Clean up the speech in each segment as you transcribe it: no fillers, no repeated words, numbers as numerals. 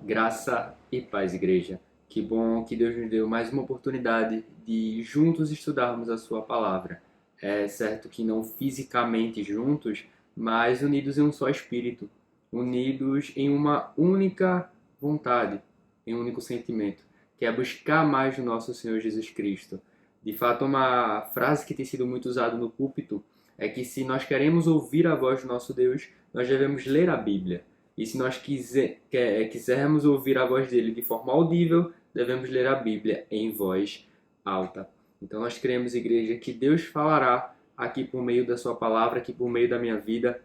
Graça e paz, igreja. Que bom que Deus nos deu mais uma oportunidade de juntos estudarmos a sua palavra. É certo que não fisicamente juntos, mas unidos em um só espírito, unidos em uma única vontade, em um único sentimento, que é buscar mais o nosso Senhor Jesus Cristo. De fato, uma frase que tem sido muito usada no púlpito é que se nós queremos ouvir a voz do nosso Deus, nós devemos ler a Bíblia. E se nós quisermos ouvir a voz dele de forma audível, devemos ler a Bíblia em voz alta. Então nós cremos, igreja, que Deus falará aqui por meio da sua palavra, aqui por meio da minha vida,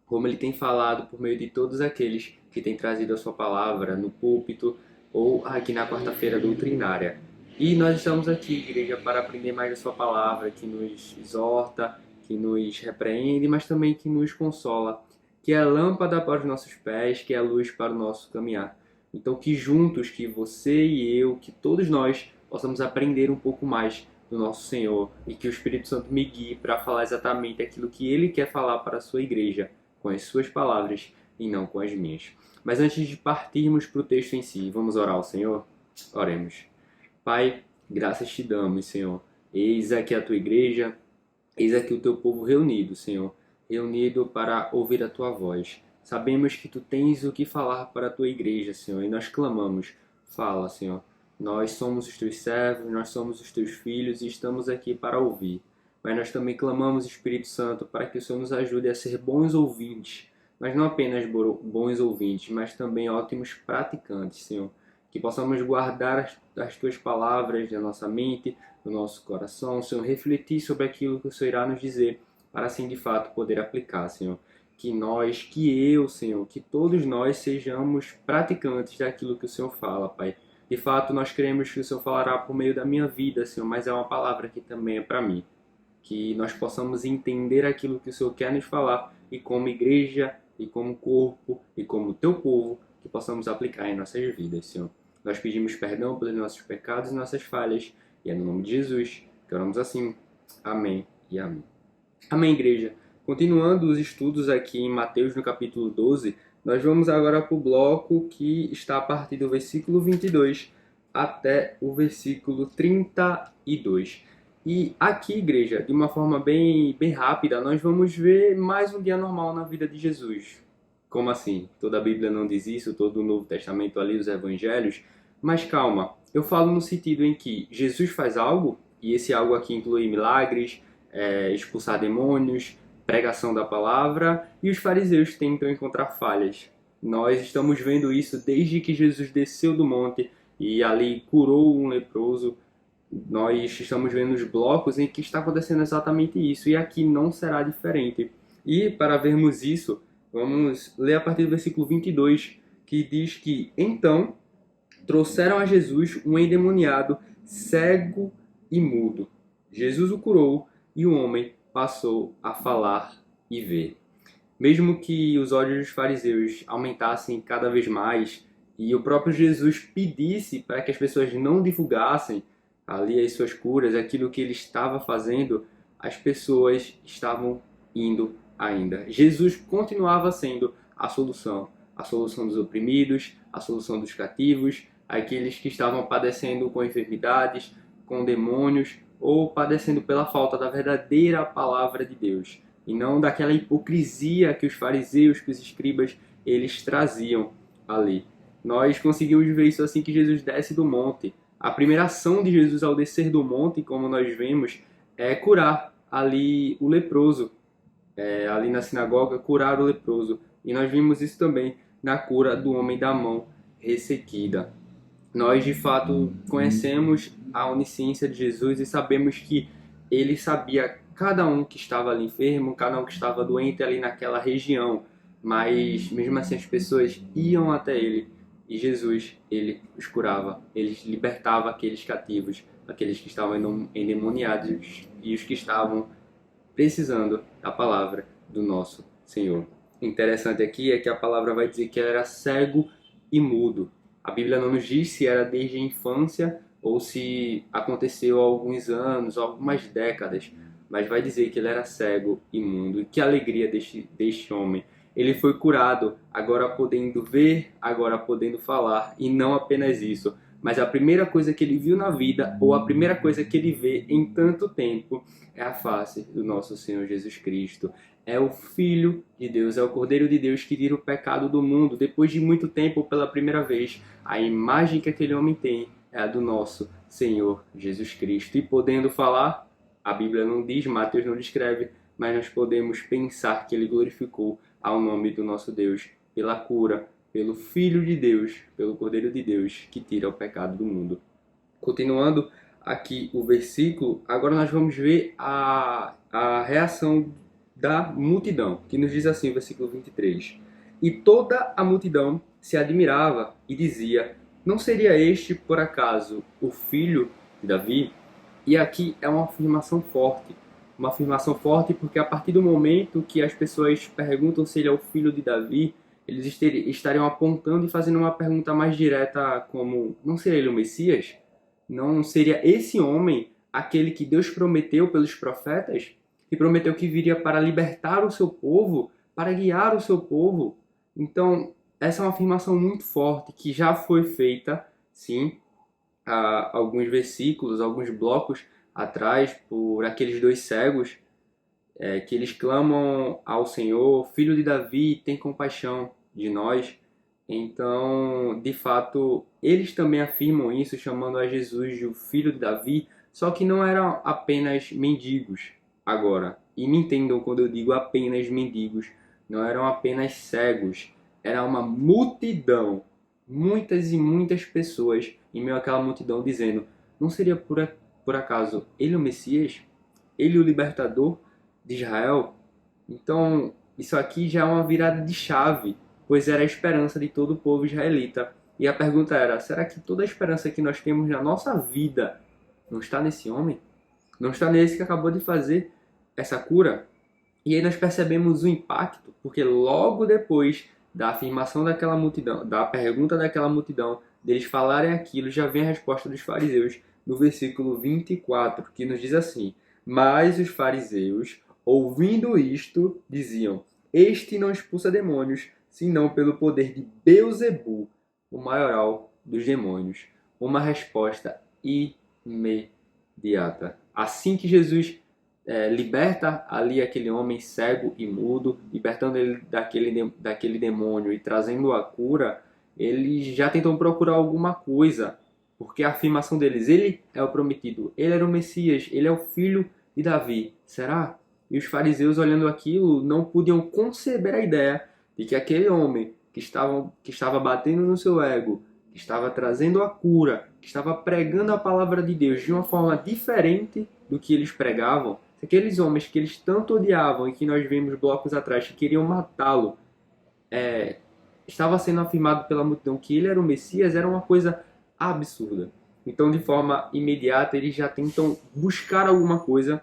como ele tem falado por meio de todos aqueles que têm trazido a sua palavra no púlpito ou aqui na quarta-feira doutrinária. E nós estamos aqui, igreja, para aprender mais da sua palavra, que nos exorta, que nos repreende, mas também que nos consola, que é lâmpada para os nossos pés, que é luz para o nosso caminhar. Então que juntos, que você e eu, que todos nós possamos aprender um pouco mais do nosso Senhor e que o Espírito Santo me guie para falar exatamente aquilo que Ele quer falar para a sua igreja, com as suas palavras e não com as minhas. Mas antes de partirmos para o texto em si, vamos orar ao Senhor? Oremos. Pai, graças te damos, Senhor. Eis aqui a tua igreja, eis aqui o teu povo reunido, Senhor, reunido para ouvir a tua voz. Sabemos que tu tens o que falar para a tua igreja, Senhor, e nós clamamos. Fala, Senhor. Nós somos os teus servos, nós somos os teus filhos e estamos aqui para ouvir. Mas nós também clamamos, Espírito Santo, para que o Senhor nos ajude a ser bons ouvintes, mas não apenas bons ouvintes, mas também ótimos praticantes, Senhor. Que possamos guardar as tuas palavras na nossa mente, no nosso coração, Senhor, refletir sobre aquilo que o Senhor irá nos dizer, para assim de fato poder aplicar, Senhor. Que nós, que eu, Senhor, que todos nós sejamos praticantes daquilo que o Senhor fala, Pai. De fato, nós queremos que o Senhor falará por meio da minha vida, Senhor, mas é uma palavra que também é para mim. Que nós possamos entender aquilo que o Senhor quer nos falar e como igreja, e como corpo, e como teu povo, que possamos aplicar em nossas vidas, Senhor. Nós pedimos perdão pelos nossos pecados e nossas falhas, e é no nome de Jesus que oramos assim. Amém e amém. Amém, igreja. Continuando os estudos aqui em Mateus, no capítulo 12, nós vamos agora para o bloco que está a partir do versículo 22 até o versículo 32. E aqui, igreja, de uma forma bem rápida, nós vamos ver mais um dia normal na vida de Jesus. Como assim? Toda a Bíblia não diz isso, todo o Novo Testamento ali, os Evangelhos. Mas calma, eu falo no sentido em que Jesus faz algo, e esse algo aqui inclui milagres, expulsar demônios, pregação da palavra, e os fariseus tentam encontrar falhas. Nós estamos vendo isso desde que Jesus desceu do monte e ali curou um leproso. Nós estamos vendo os blocos em que está acontecendo exatamente isso, e aqui não será diferente. E para vermos isso, vamos ler a partir do versículo 22, que diz que então trouxeram a Jesus um endemoniado, cego e mudo. Jesus o curou e o homem passou a falar e ver. Mesmo que os olhos dos fariseus aumentassem cada vez mais e o próprio Jesus pedisse para que as pessoas não divulgassem ali as suas curas, aquilo que ele estava fazendo, as pessoas estavam indo ainda. Jesus continuava sendo a solução dos oprimidos, a solução dos cativos, aqueles que estavam padecendo com enfermidades, com demônios ou padecendo pela falta da verdadeira palavra de Deus e não daquela hipocrisia que os fariseus, que os escribas, eles traziam ali. Nós conseguimos ver isso assim que Jesus desce do monte. A primeira ação de Jesus ao descer do monte, como nós vemos, é curar ali o leproso. Ali na sinagoga, curar o leproso. E nós vimos isso também na cura do homem da mão ressequida. Nós, de fato, conhecemos a onisciência de Jesus e sabemos que ele sabia cada um que estava ali enfermo, cada um que estava doente ali naquela região. Mas, mesmo assim, as pessoas iam até ele. E Jesus, ele os curava, ele libertava aqueles cativos, aqueles que estavam endemoniados e os que estavam precisando da palavra do nosso Senhor. Interessante aqui é que a palavra vai dizer que ele era cego e mudo. A Bíblia não nos diz se era desde a infância ou se aconteceu há alguns anos, algumas décadas, mas vai dizer que ele era cego e mudo. E que alegria deste homem. ele foi curado, agora podendo ver, agora podendo falar, e não apenas isso. Mas a primeira coisa que ele viu na vida, ou a primeira coisa que ele vê em tanto tempo, é a face do nosso Senhor Jesus Cristo. É o Filho de Deus, é o Cordeiro de Deus que tira o pecado do mundo. Depois de muito tempo, pela primeira vez, a imagem que aquele homem tem é a do nosso Senhor Jesus Cristo. E podendo falar, a Bíblia não diz, Mateus não descreve, mas nós podemos pensar que ele glorificou ao nome do nosso Deus pela cura, pelo Filho de Deus, pelo Cordeiro de Deus que tira o pecado do mundo. Continuando aqui o versículo, agora nós vamos ver a reação da multidão, que nos diz assim, versículo 23. E toda a multidão se admirava e dizia, não seria este, por acaso, o filho de Davi? E aqui é uma afirmação forte porque a partir do momento que as pessoas perguntam se ele é o filho de Davi, eles estariam apontando e fazendo uma pergunta mais direta como, não seria ele o Messias? Não seria esse homem aquele que Deus prometeu pelos profetas? Que prometeu que viria para libertar o seu povo, para guiar o seu povo? Então, essa é uma afirmação muito forte que já foi feita, sim, há alguns versículos, alguns blocos atrás, por aqueles dois cegos, que eles clamam ao Senhor, Filho de Davi, tem compaixão de nós. Então, de fato, eles também afirmam isso, chamando a Jesus de o Filho de Davi, só que não eram apenas mendigos agora. E me entendam quando eu digo apenas mendigos, não eram apenas cegos, era uma multidão, muitas e muitas pessoas em meio àquela multidão dizendo, não seria por acaso ele o Messias? Ele o libertador de Israel? Então, isso aqui já é uma virada de chave, pois era a esperança de todo o povo israelita. E a pergunta era, será que toda a esperança que nós temos na nossa vida não está nesse homem? Não está nesse que acabou de fazer essa cura? E aí nós percebemos o impacto, porque logo depois da afirmação daquela multidão, da pergunta daquela multidão, deles falarem aquilo, já vem a resposta dos fariseus no versículo 24, que nos diz assim, mas os fariseus, ouvindo isto, diziam, este não expulsa demônios, senão pelo poder de Beelzebul, o maioral dos demônios. Uma resposta imediata. Assim que Jesus liberta ali aquele homem cego e mudo, libertando ele daquele demônio e trazendo a cura, eles já tentam procurar alguma coisa, porque a afirmação deles, ele é o prometido, ele era o Messias, ele é o filho de Davi. Será? E os fariseus, olhando aquilo, não podiam conceber a ideia de que aquele homem que estava batendo no seu ego, que estava trazendo a cura, que estava pregando a palavra de Deus de uma forma diferente do que eles pregavam, aqueles homens que eles tanto odiavam e que nós vimos blocos atrás que queriam matá-lo, estava sendo afirmado pela multidão que ele era o Messias, era uma coisa absurda. Então, de forma imediata, eles já tentam buscar alguma coisa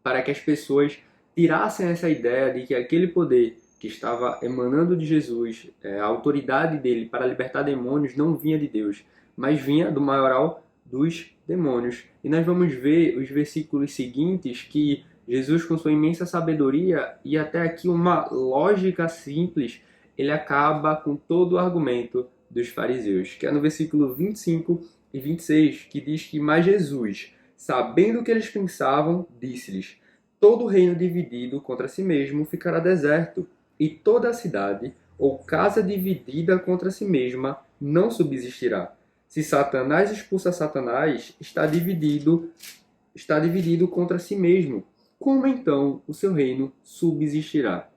para que as pessoas tirassem essa ideia de que aquele poder que estava emanando de Jesus, a autoridade dele para libertar demônios, não vinha de Deus, mas vinha do maioral dos demônios. E nós vamos ver os versículos seguintes que Jesus, com sua imensa sabedoria e até aqui uma lógica simples, ele acaba com todo o argumento dos fariseus, que é no versículo 25 e 26, que diz que, mas Jesus, sabendo o que eles pensavam, disse-lhes, todo reino dividido contra si mesmo ficará deserto, e toda a cidade ou casa dividida contra si mesma não subsistirá. Se Satanás expulsa Satanás, está dividido contra si mesmo. Como então o seu reino subsistirá?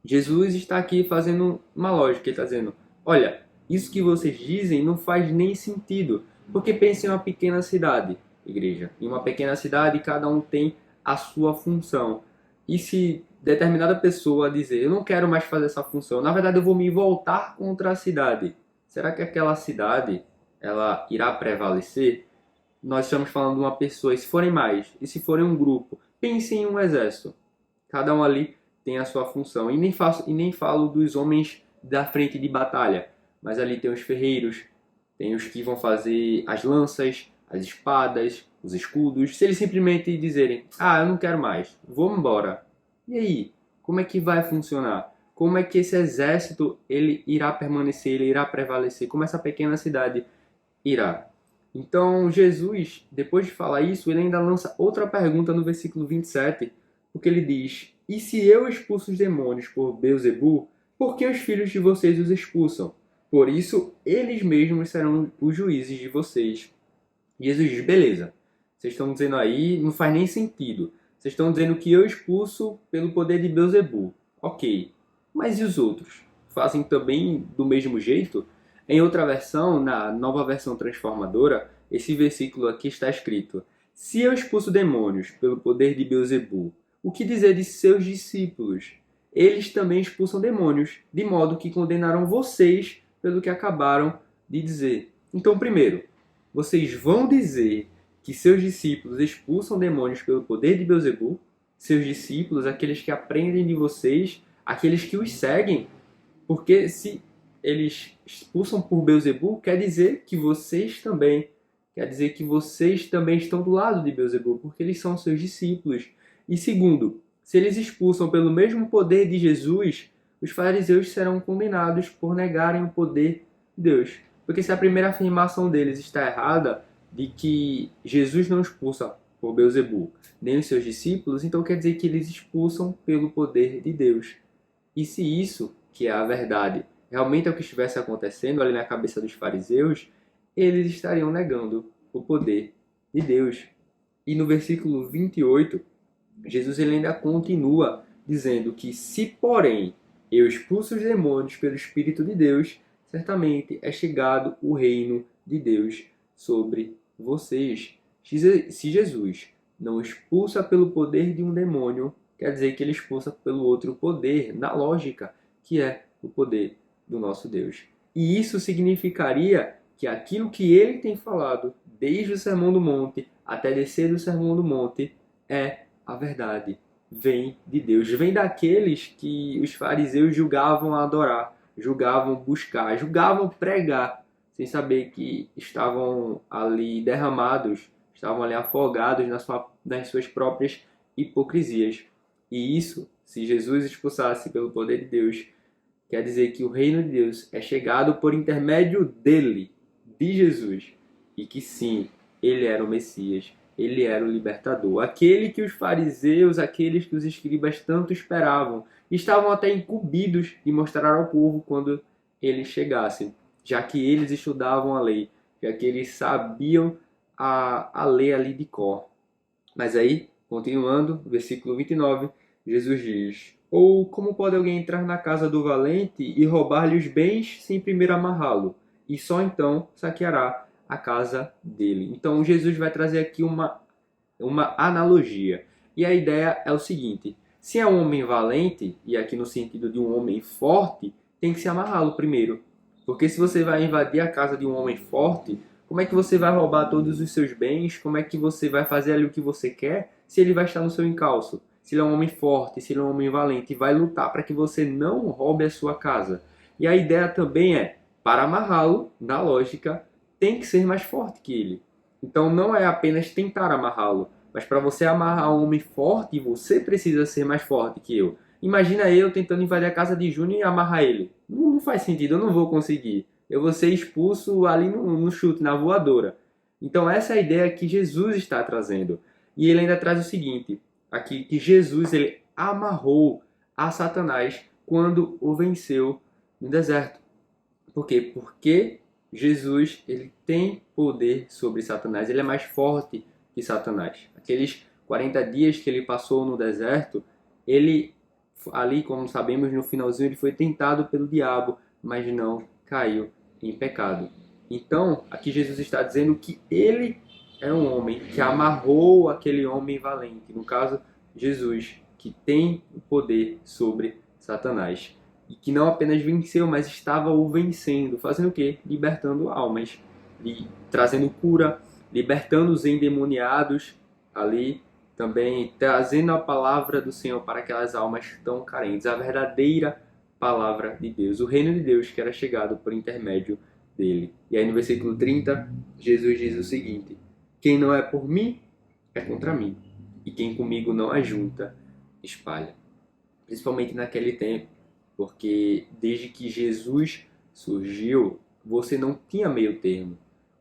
Jesus está aqui fazendo uma lógica, ele está dizendo, olha, isso que vocês dizem não faz nem sentido, porque pense em uma pequena cidade, igreja. Em uma pequena cidade, cada um tem a sua função. E se determinada pessoa dizer, eu não quero mais fazer essa função, na verdade eu vou me voltar contra a cidade, será que aquela cidade ela irá prevalecer? Nós estamos falando de uma pessoa, e se forem mais, e se forem um grupo, pense em um exército. Cada um ali tem a sua função. E nem falo dos homens da frente de batalha, mas ali tem os ferreiros, tem os que vão fazer as lanças, as espadas, os escudos. Se eles simplesmente dizerem, eu não quero mais, vou embora. E aí, como é que vai funcionar? como é que esse exército ele irá permanecer, ele irá prevalecer, como essa pequena cidade irá. Então, Jesus, depois de falar isso, ele ainda lança outra pergunta no versículo 27, porque ele diz: E se eu expulso os demônios por Beelzebul, por que os filhos de vocês os expulsam? Por isso, eles mesmos serão os juízes de vocês. Jesus diz: beleza, vocês estão dizendo aí, não faz nem sentido. Vocês estão dizendo que eu expulso pelo poder de Beelzebul. Ok, mas e os outros? Fazem também do mesmo jeito? Em outra versão, na nova versão transformadora, esse versículo aqui está escrito: Se eu expulso demônios pelo poder de Beelzebul, o que dizer de seus discípulos? Eles também expulsam demônios, de modo que condenarão vocês pelo que acabaram de dizer. Então, primeiro, vocês vão dizer que seus discípulos expulsam demônios pelo poder de Beelzebul? Seus discípulos, aqueles que aprendem de vocês, aqueles que os seguem? Porque se eles expulsam por Beelzebul, quer dizer que vocês também estão do lado de Beelzebul, porque eles são seus discípulos. E segundo, se eles expulsam pelo mesmo poder de Jesus, os fariseus serão condenados por negarem o poder de Deus. Porque se a primeira afirmação deles está errada, de que Jesus não expulsa por Beelzebul nem os seus discípulos, então quer dizer que eles expulsam pelo poder de Deus. E se isso, que é a verdade, realmente é o que estivesse acontecendo ali na cabeça dos fariseus, eles estariam negando o poder de Deus. E no versículo 28, Jesus ele ainda continua dizendo que se, porém, eu expulso os demônios pelo Espírito de Deus, certamente é chegado o reino de Deus sobre vocês. Se Jesus não expulsa pelo poder de um demônio, quer dizer que ele expulsa pelo outro poder, na lógica, que é o poder do nosso Deus. E isso significaria que aquilo que ele tem falado, desde o Sermão do Monte até descer do Sermão do Monte, é a verdade. Vem de Deus, vem daqueles que os fariseus julgavam adorar, julgavam buscar, julgavam pregar, sem saber que estavam ali derramados, estavam ali afogados nas suas próprias hipocrisias. E isso, se Jesus expulsasse pelo poder de Deus, quer dizer que o reino de Deus é chegado por intermédio dele, de Jesus, e que sim, ele era o Messias, ele era o libertador, aquele que os fariseus, aqueles que os escribas tanto esperavam, estavam até incumbidos de mostrar ao povo quando eles chegassem, já que eles estudavam a lei, já que eles sabiam a lei ali de cor. Mas aí, continuando, versículo 29, Jesus diz: Ou como pode alguém entrar na casa do valente e roubar-lhe os bens sem primeiro amarrá-lo? E só então saqueará a casa dele. Então Jesus vai trazer aqui uma analogia. E a ideia é o seguinte: se é um homem valente, e aqui no sentido de um homem forte, tem que se amarrá-lo primeiro. Porque se você vai invadir a casa de um homem forte, como é que você vai roubar todos os seus bens? Como é que você vai fazer ali o que você quer se ele vai estar no seu encalço? Se ele é um homem forte, se ele é um homem valente, vai lutar para que você não roube a sua casa. E a ideia também é, para amarrá-lo, na lógica, tem que ser mais forte que ele. Então não é apenas tentar amarrá-lo, mas para você amarrar um homem forte, você precisa ser mais forte que eu. Imagina eu tentando invadir a casa de Júnior e amarrar ele. Não faz sentido, eu não vou conseguir. Eu vou ser expulso ali no chute, na voadora. Então essa é a ideia que Jesus está trazendo. E ele ainda traz o seguinte, aqui que Jesus ele amarrou a Satanás quando o venceu no deserto. Por quê? Porque Jesus ele tem poder sobre Satanás, ele é mais forte que Satanás. Aqueles 40 dias que ele passou no deserto, ele ali, como sabemos, no finalzinho ele foi tentado pelo diabo, mas não caiu em pecado. Então, aqui Jesus está dizendo que ele é um homem que amarrou aquele homem valente, no caso, Jesus, que tem o poder sobre Satanás. E que não apenas venceu, mas estava o vencendo. Fazendo o quê? Libertando almas. Trazendo cura, libertando os endemoniados ali, também trazendo a palavra do Senhor para aquelas almas tão carentes. A verdadeira palavra de Deus. O reino de Deus que era chegado por intermédio dele. E aí no versículo 30, Jesus diz o seguinte: Quem não é por mim, é contra mim. E quem comigo não ajunta, espalha. Principalmente naquele tempo, porque desde que Jesus surgiu, você não tinha meio termo.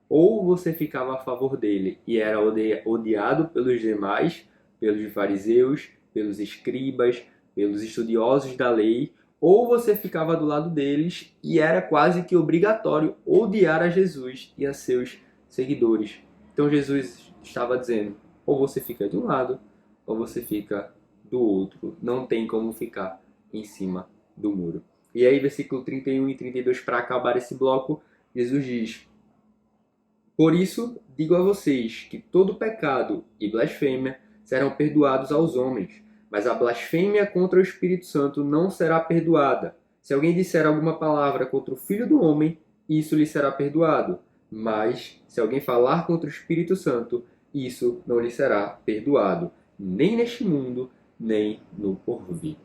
Ou você ficava a favor dele e era odiado pelos demais, pelos fariseus, pelos escribas, pelos estudiosos da lei, ou você ficava do lado deles e era quase que obrigatório odiar a Jesus e a seus seguidores. Então Jesus estava dizendo, ou você fica de um lado, ou você fica do outro. Não tem como ficar em cima do muro. E aí, versículo 31 e 32, para acabar esse bloco, Jesus diz: por isso, digo a vocês que todo pecado e blasfêmia serão perdoados aos homens, mas a blasfêmia contra o Espírito Santo não será perdoada. Se alguém disser alguma palavra contra o Filho do Homem, isso lhe será perdoado. Mas, se alguém falar contra o Espírito Santo, isso não lhe será perdoado, nem neste mundo, nem no porvir.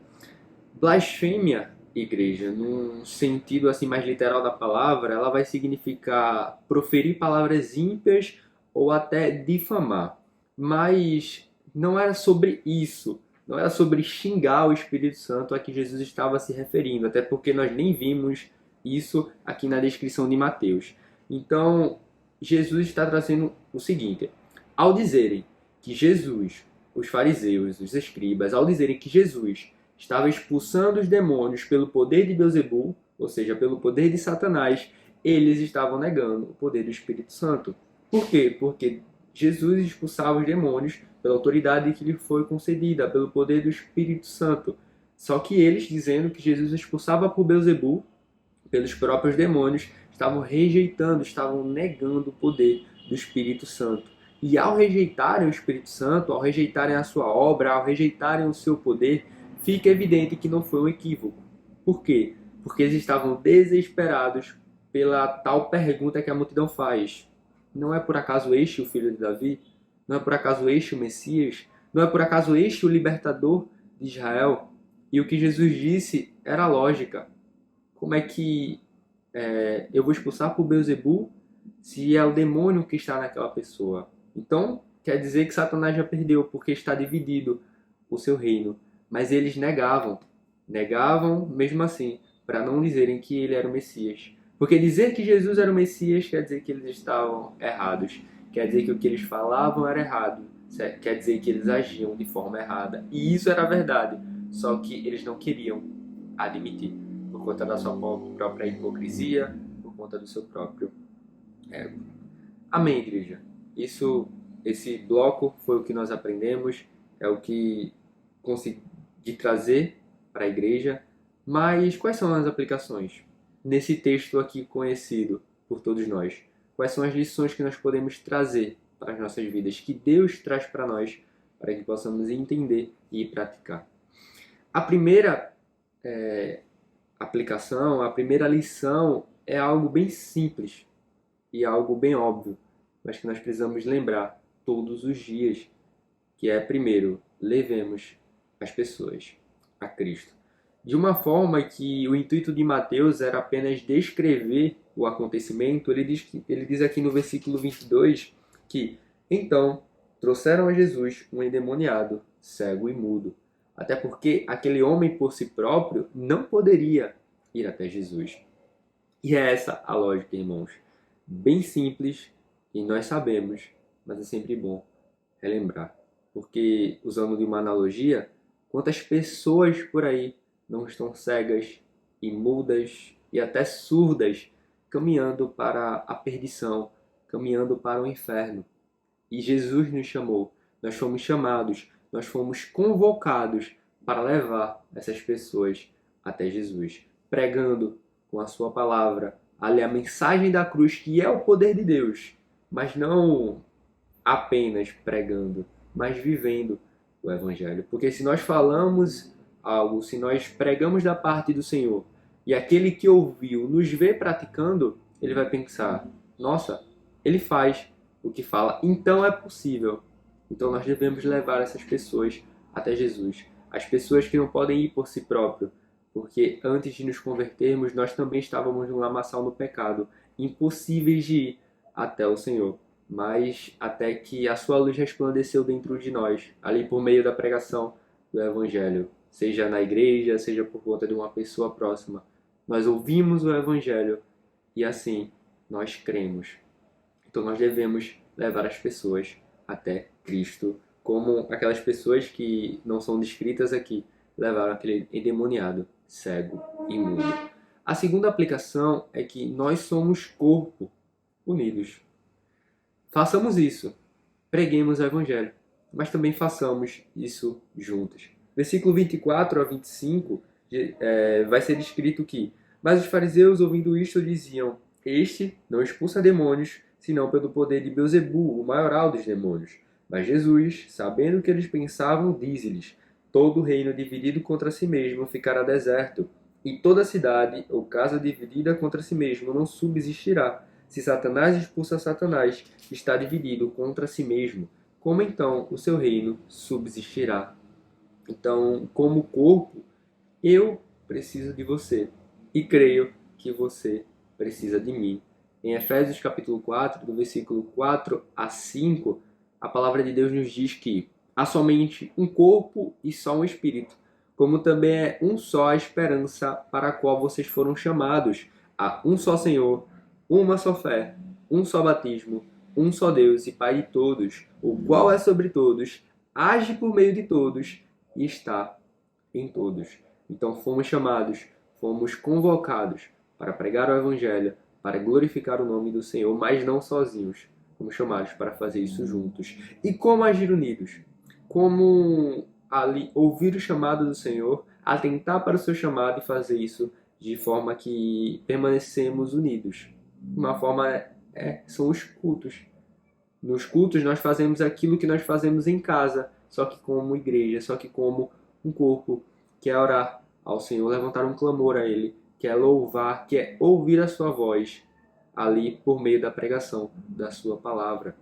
Blasfêmia, igreja, num sentido assim mais literal da palavra, ela vai significar proferir palavras ímpias ou até difamar. Mas não era sobre isso, não era sobre xingar o Espírito Santo a que Jesus estava se referindo, até porque nós nem vimos isso aqui na descrição de Mateus. Então, Jesus está trazendo o seguinte: ao dizerem que Jesus, os fariseus, os escribas, ao dizerem que Jesus estava expulsando os demônios pelo poder de Beelzebul, ou seja, pelo poder de Satanás, eles estavam negando o poder do Espírito Santo. Por quê? Porque Jesus expulsava os demônios pela autoridade que lhe foi concedida, pelo poder do Espírito Santo. Só que eles, dizendo que Jesus expulsava por Beelzebul, pelos próprios demônios, estavam rejeitando, estavam negando o poder do Espírito Santo. E ao rejeitarem o Espírito Santo, ao rejeitarem a sua obra, ao rejeitarem o seu poder, fica evidente que não foi um equívoco. Por quê? Porque eles estavam desesperados pela tal pergunta que a multidão faz. Não é por acaso este o filho de Davi? Não é por acaso este o Messias? Não é por acaso este o libertador de Israel? E o que Jesus disse era lógica. Como é que eu vou expulsar por Beelzebul se é o demônio que está naquela pessoa? Então, quer dizer que Satanás já perdeu, porque está dividido o seu reino. Mas eles negavam mesmo assim, para não dizerem que ele era o Messias. Porque dizer que Jesus era o Messias quer dizer que eles estavam errados. Quer dizer que o que eles falavam era errado. Quer dizer que eles agiam de forma errada. E isso era verdade. Só que eles não queriam admitir. Por conta da sua própria hipocrisia, por conta do seu próprio ego. Amém, igreja? Esse bloco foi o que nós aprendemos. É o que consegui trazer para a igreja. Mas quais são as aplicações? Nesse texto aqui conhecido por todos nós, quais são as lições que nós podemos trazer para as nossas vidas, que Deus traz para nós, para que possamos entender e praticar? A primeira aplicação, a primeira lição é algo bem simples e algo bem óbvio, mas que nós precisamos lembrar todos os dias, que é, primeiro, levemos as pessoas a Cristo. De uma forma que o intuito de Mateus era apenas descrever o acontecimento, ele diz aqui no versículo 22 que, então, trouxeram a Jesus um endemoniado, cego e mudo. Até porque aquele homem por si próprio não poderia ir até Jesus. E é essa a lógica, irmãos. Bem simples, e nós sabemos, mas é sempre bom relembrar. Porque, usando de uma analogia, quantas pessoas por aí não estão cegas e mudas e até surdas, caminhando para a perdição, caminhando para o inferno. E Jesus nos chamou, nós fomos chamados, nós fomos convocados para levar essas pessoas até Jesus, pregando com a sua palavra, ali a mensagem da cruz, que é o poder de Deus, mas não apenas pregando, mas vivendo o Evangelho. Porque se nós falamos algo, se nós pregamos da parte do Senhor, e aquele que ouviu nos vê praticando, ele vai pensar, nossa, ele faz o que fala, então é possível. Então nós devemos levar essas pessoas até Jesus. As pessoas que não podem ir por si próprio, porque antes de nos convertermos, nós também estávamos num lamaçal no pecado, impossíveis de ir até o Senhor. Mas até que a sua luz resplandeceu dentro de nós, ali por meio da pregação do Evangelho. seja na igreja, seja por conta de uma pessoa próxima. Nós ouvimos o Evangelho e assim nós cremos. Então nós devemos levar as pessoas até Cristo, como aquelas pessoas que não são descritas aqui, levaram aquele endemoniado, cego e mudo. A segunda aplicação é que nós somos corpo, unidos. Façamos isso, preguemos o Evangelho, mas também façamos isso juntos. Versículo 24 a 25 vai ser descrito que: mas os fariseus, ouvindo isto, diziam: este não expulsa demônios, senão pelo poder de Beelzebu, o maioral dos demônios. Mas Jesus, sabendo o que eles pensavam, diz-lhes: todo reino dividido contra si mesmo ficará deserto, e toda cidade ou casa dividida contra si mesmo não subsistirá. Se Satanás expulsa Satanás, está dividido contra si mesmo. Como então o seu reino subsistirá? Então, como corpo, eu preciso de você e creio que você precisa de mim. Em Efésios capítulo 4, do versículo 4 a 5, a palavra de Deus nos diz que há somente um corpo e só um espírito, como também é um só a esperança para a qual vocês foram chamados. Há um só Senhor, uma só fé, um só batismo, um só Deus e Pai de todos, o qual é sobre todos, age por meio de todos e está em todos. Então fomos chamados, fomos convocados para pregar o Evangelho, para glorificar o nome do Senhor, mas não sozinhos. Fomos chamados para fazer isso juntos. E como agir unidos? Como ali ouvir o chamado do Senhor, atentar para o seu chamado e fazer isso de forma que permanecemos unidos. Uma forma são os cultos. Nos cultos nós fazemos aquilo que nós fazemos em casa, só que como igreja, só que como um corpo, que é orar ao Senhor, levantar um clamor a Ele, que é louvar, que é ouvir a sua voz ali por meio da pregação da sua palavra.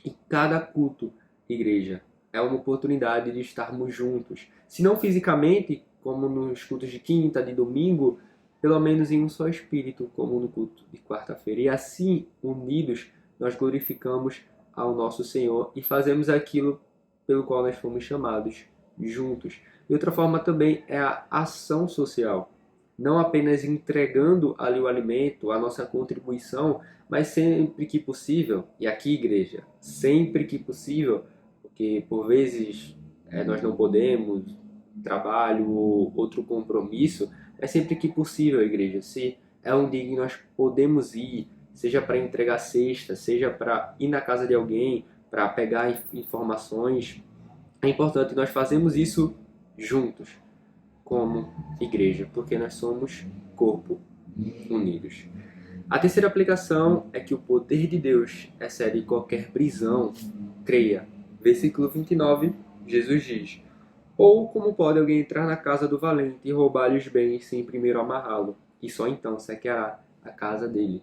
E cada culto, igreja, é uma oportunidade de estarmos juntos. Se não fisicamente, como nos cultos de quinta, de domingo, pelo menos em um só espírito, como no culto de quarta-feira. E assim, unidos, nós glorificamos ao nosso Senhor e fazemos aquilo pelo qual nós fomos chamados juntos. E outra forma também é a ação social. Não apenas entregando ali o alimento, a nossa contribuição, mas sempre que possível, e aqui igreja, sempre que possível, porque por vezes nós não podemos, trabalho ou outro compromisso, mas sempre que possível, igreja, se é um dia que nós podemos ir, seja para entregar cesta, seja para ir na casa de alguém, para pegar informações, é importante nós fazermos isso juntos, como igreja, porque nós somos corpo, unidos. A terceira aplicação é que o poder de Deus excede qualquer prisão. Creia. Versículo 29, Jesus diz: ou como pode alguém entrar na casa do valente e roubar-lhe os bens sem primeiro amarrá-lo, e só então saqueará a casa dele?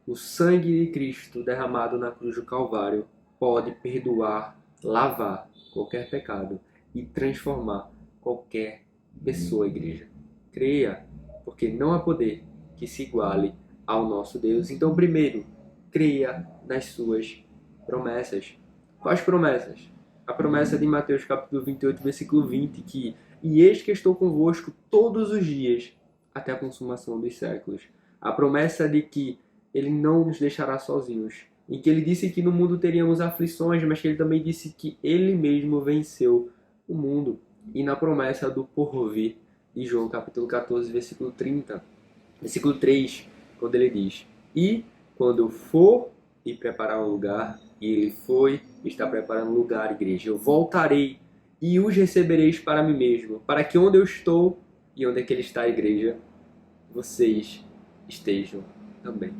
O sangue de Cristo derramado na cruz do Calvário pode perdoar, lavar qualquer pecado e transformar qualquer pessoa, igreja. Creia, porque não há poder que se iguale ao nosso Deus. Então, primeiro, creia nas suas promessas. Quais promessas? A promessa de Mateus capítulo 28, versículo 20, que e eis que estou convosco todos os dias até a consumação dos séculos. A promessa de que Ele não nos deixará sozinhos. Em que Ele disse que no mundo teríamos aflições, mas que Ele também disse que Ele mesmo venceu o mundo. E na promessa do porvir, de João capítulo 14, versículo 30, versículo 3, quando Ele diz: e quando eu for e preparar um lugar, e Ele foi e está preparando um lugar, igreja, eu voltarei e os recebereis para mim mesmo, para que onde eu estou e onde é que Ele está, igreja, vocês estejam também.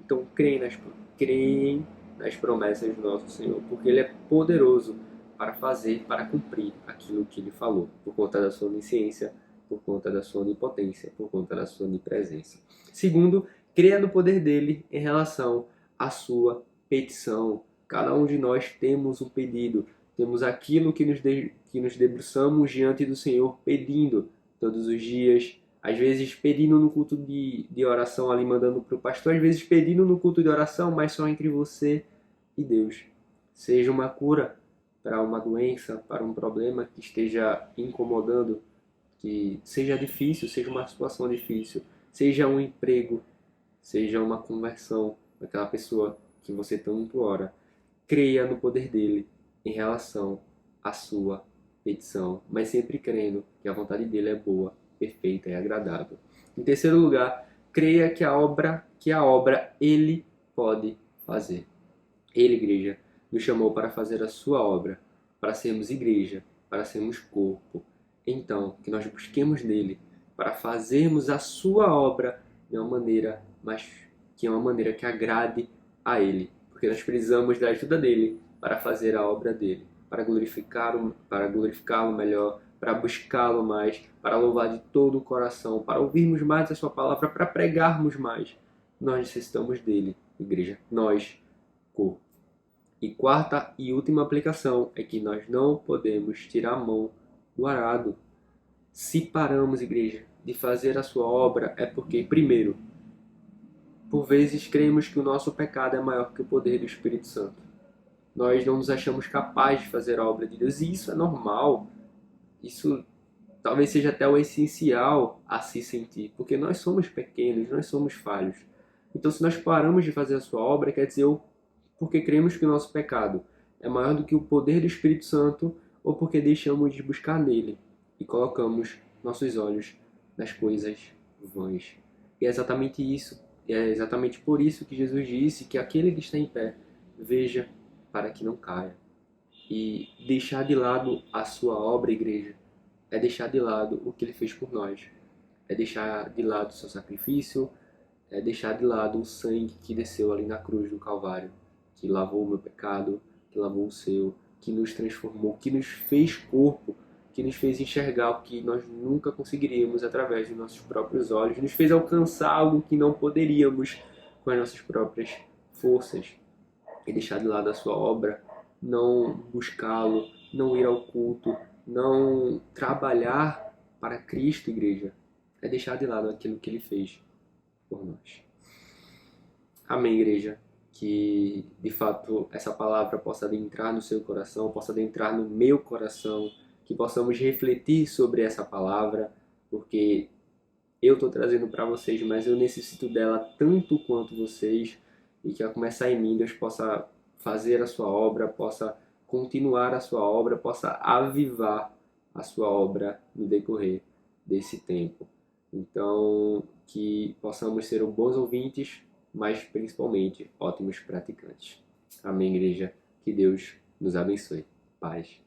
Então creem nas promessas do nosso Senhor, porque Ele é poderoso para fazer, para cumprir aquilo que Ele falou, por conta da sua onisciência, por conta da sua onipotência, por conta da sua onipresença. Segundo, creia no poder dele em relação à sua petição. Cada um de nós temos um pedido, temos aquilo que nos debruçamos diante do Senhor pedindo todos os dias, às vezes pedindo no culto de oração ali, mandando para o pastor, às vezes pedindo no culto de oração, mas só entre você e Deus. Seja uma cura para uma doença, para um problema que esteja incomodando que seja difícil, seja uma situação difícil, seja um emprego, seja uma conversão daquela pessoa que você tanto ora, creia no poder dele em relação à sua petição, mas sempre crendo que a vontade dele é boa, perfeita e agradável. Em terceiro lugar, creia que a obra ele pode fazer. Ele, igreja, nos chamou para fazer a sua obra, para sermos igreja, para sermos corpo. Então, que nós busquemos nele para fazermos a sua obra de uma maneira, mas que é uma maneira que agrade a ele, porque nós precisamos da ajuda dele para fazer a obra dele, para glorificá-lo melhor, para buscá-lo mais, para louvar de todo o coração, para ouvirmos mais a sua palavra, para pregarmos mais. Nós necessitamos dele, igreja. Nós, corpo. E quarta e última aplicação é que nós não podemos tirar a mão do arado. Se paramos, igreja, de fazer a sua obra, é porque, primeiro, por vezes cremos que o nosso pecado é maior que o poder do Espírito Santo. Nós não nos achamos capazes de fazer a obra de Deus, e isso é normal. Isso talvez seja até o essencial a se sentir, porque nós somos pequenos, nós somos falhos. Então, se nós paramos de fazer a sua obra, quer dizer, porque cremos que o nosso pecado é maior do que o poder do Espírito Santo, ou porque deixamos de buscar nele e colocamos nossos olhos nas coisas vãs. E é exatamente isso, é exatamente por isso que Jesus disse que aquele que está em pé, veja para que não caia. E deixar de lado a sua obra, igreja, é deixar de lado o que ele fez por nós. É deixar de lado o seu sacrifício, é deixar de lado o sangue que desceu ali na cruz do Calvário, que lavou o meu pecado, que lavou o seu, que nos transformou, que nos fez corpo, que nos fez enxergar o que nós nunca conseguiríamos através dos nossos próprios olhos, nos fez alcançar algo que não poderíamos com as nossas próprias forças. E deixar de lado a sua obra, não buscá-lo, não ir ao culto, não trabalhar para Cristo, igreja, é deixar de lado aquilo que ele fez por nós. Amém, igreja. Que de fato essa palavra possa adentrar no seu coração, possa adentrar no meu coração, que possamos refletir sobre essa palavra, porque eu estou trazendo para vocês, mas eu necessito dela tanto quanto vocês, e que ao começar em mim, Deus possa fazer a sua obra, possa continuar a sua obra, possa avivar a sua obra no decorrer desse tempo. Então, que possamos ser bons ouvintes, mas principalmente ótimos praticantes. Amém, igreja? Que Deus nos abençoe. Paz.